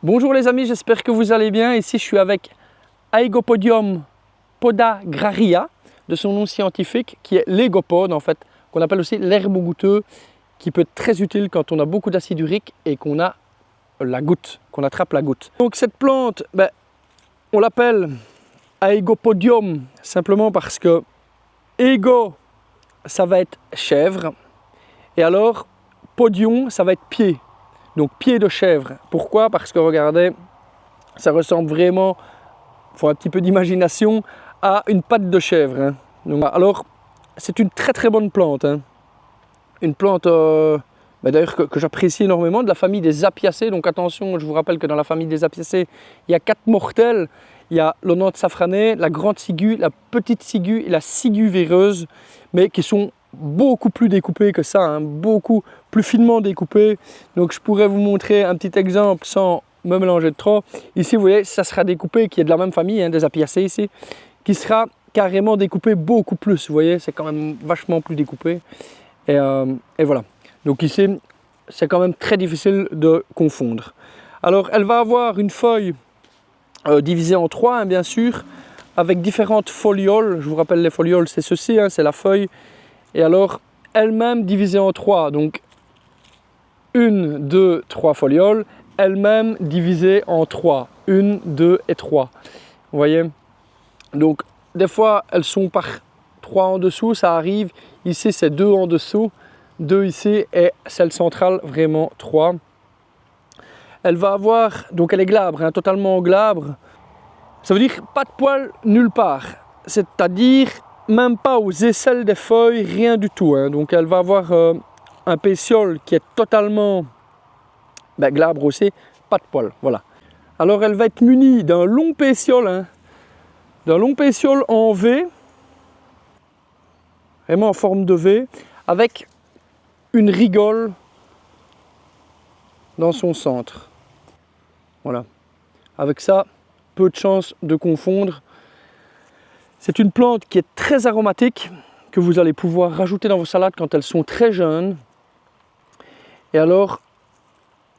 Bonjour les amis, j'espère que vous allez bien. Ici je suis avec Aegopodium podagraria, de son nom scientifique, qui est l'égopode en fait, qu'on appelle aussi l'herbe au goûteux, qui peut être très utile quand on a beaucoup d'acide urique et qu'on a la goutte, qu'on attrape la goutte. Donc cette plante, on l'appelle Aegopodium simplement parce que Ego, ça va être chèvre, et alors podium, ça va être pied. Donc pied de chèvre. Pourquoi? Parce que regardez, ça ressemble vraiment, il faut un petit peu d'imagination, à une patte de chèvre. Hein. Donc, alors c'est une très bonne plante. Hein. Une plante d'ailleurs que j'apprécie énormément, de la famille des apiacées. Donc attention, je vous rappelle que dans la famille des apiacées, il y a 4 mortels. Il y a l'onante safranée, la grande ciguë, la petite ciguë et la ciguë véreuse, mais qui sont beaucoup plus découpées que ça, hein, beaucoup plus finement découpées. Donc je pourrais vous montrer un petit exemple sans me mélanger de trop. Ici vous voyez, ça sera découpé, qui est de la même famille, hein, des apiacées ici, qui sera carrément découpé beaucoup plus. Vous voyez, c'est quand même vachement plus découpé. Et voilà. Donc ici, c'est quand même très difficile de confondre. Alors elle va avoir une feuille divisée en 3, hein, bien sûr, avec différentes folioles. Je vous rappelle, les folioles, c'est ceci, hein, c'est la feuille. Et alors, elle-même divisée en 3, donc 1, 2, 3 folioles, elle-même divisée en 3, 1, 2 et 3. Vous voyez? Donc, des fois, elles sont par 3 en dessous, ça arrive. Ici, c'est 2 en dessous, 2 ici, et celle centrale, vraiment 3. Elle va avoir, donc elle est glabre, hein, totalement glabre. Ça veut dire pas de poils nulle part. C'est-à-dire même pas aux aisselles des feuilles, rien du tout. Hein. Donc elle va avoir un pétiole qui est totalement glabre aussi, pas de poils. Voilà. Alors elle va être munie d'un long pétiole, hein, d'un long pétiole en V, vraiment en forme de V, avec une rigole dans son centre. Voilà. Avec ça, peu de chances de confondre. C'est une plante qui est très aromatique, que vous allez pouvoir rajouter dans vos salades quand elles sont très jeunes. Et alors,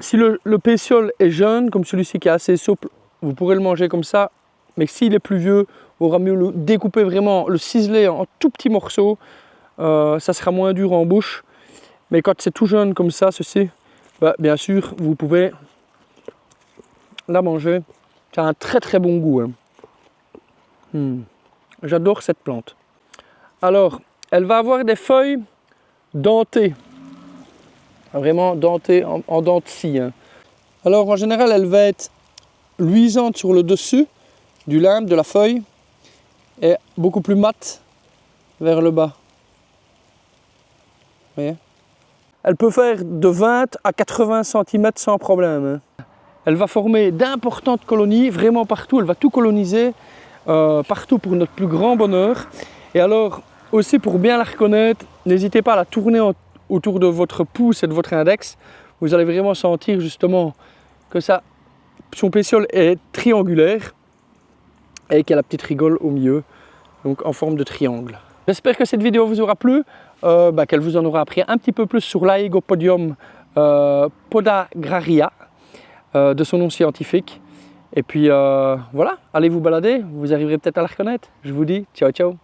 si le pétiole est jeune, comme celui-ci qui est assez souple, vous pourrez le manger comme ça. Mais s'il est plus vieux, il vaudra mieux le découper vraiment, le ciseler en tout petits morceaux. Ça sera moins dur en bouche. Mais quand c'est tout jeune comme ça, ceci, bien sûr, vous pouvez la manger. Ça a un très bon goût. Hein. J'adore cette plante. Alors, elle va avoir des feuilles dentées. Vraiment dentées en dents de scie. Hein. Alors, en général, elle va être luisante sur le dessus du limbe de la feuille et beaucoup plus mate vers le bas. Vous voyez? Elle peut faire de 20 à 80 cm sans problème. Hein. Elle va former d'importantes colonies, vraiment partout. Elle va tout coloniser. Partout pour notre plus grand bonheur. Et alors aussi, pour bien la reconnaître, n'hésitez pas à la tourner autour de votre pouce et de votre index. Vous allez vraiment sentir justement que son pétiole est triangulaire et qu'il y a la petite rigole au milieu, donc en forme de triangle. J'espère que cette vidéo vous aura plu, qu'elle vous en aura appris un petit peu plus sur l'Aegopodium podagraria, de son nom scientifique. Et puis voilà, allez vous balader, vous arriverez peut-être à la reconnaître. Je vous dis ciao ciao.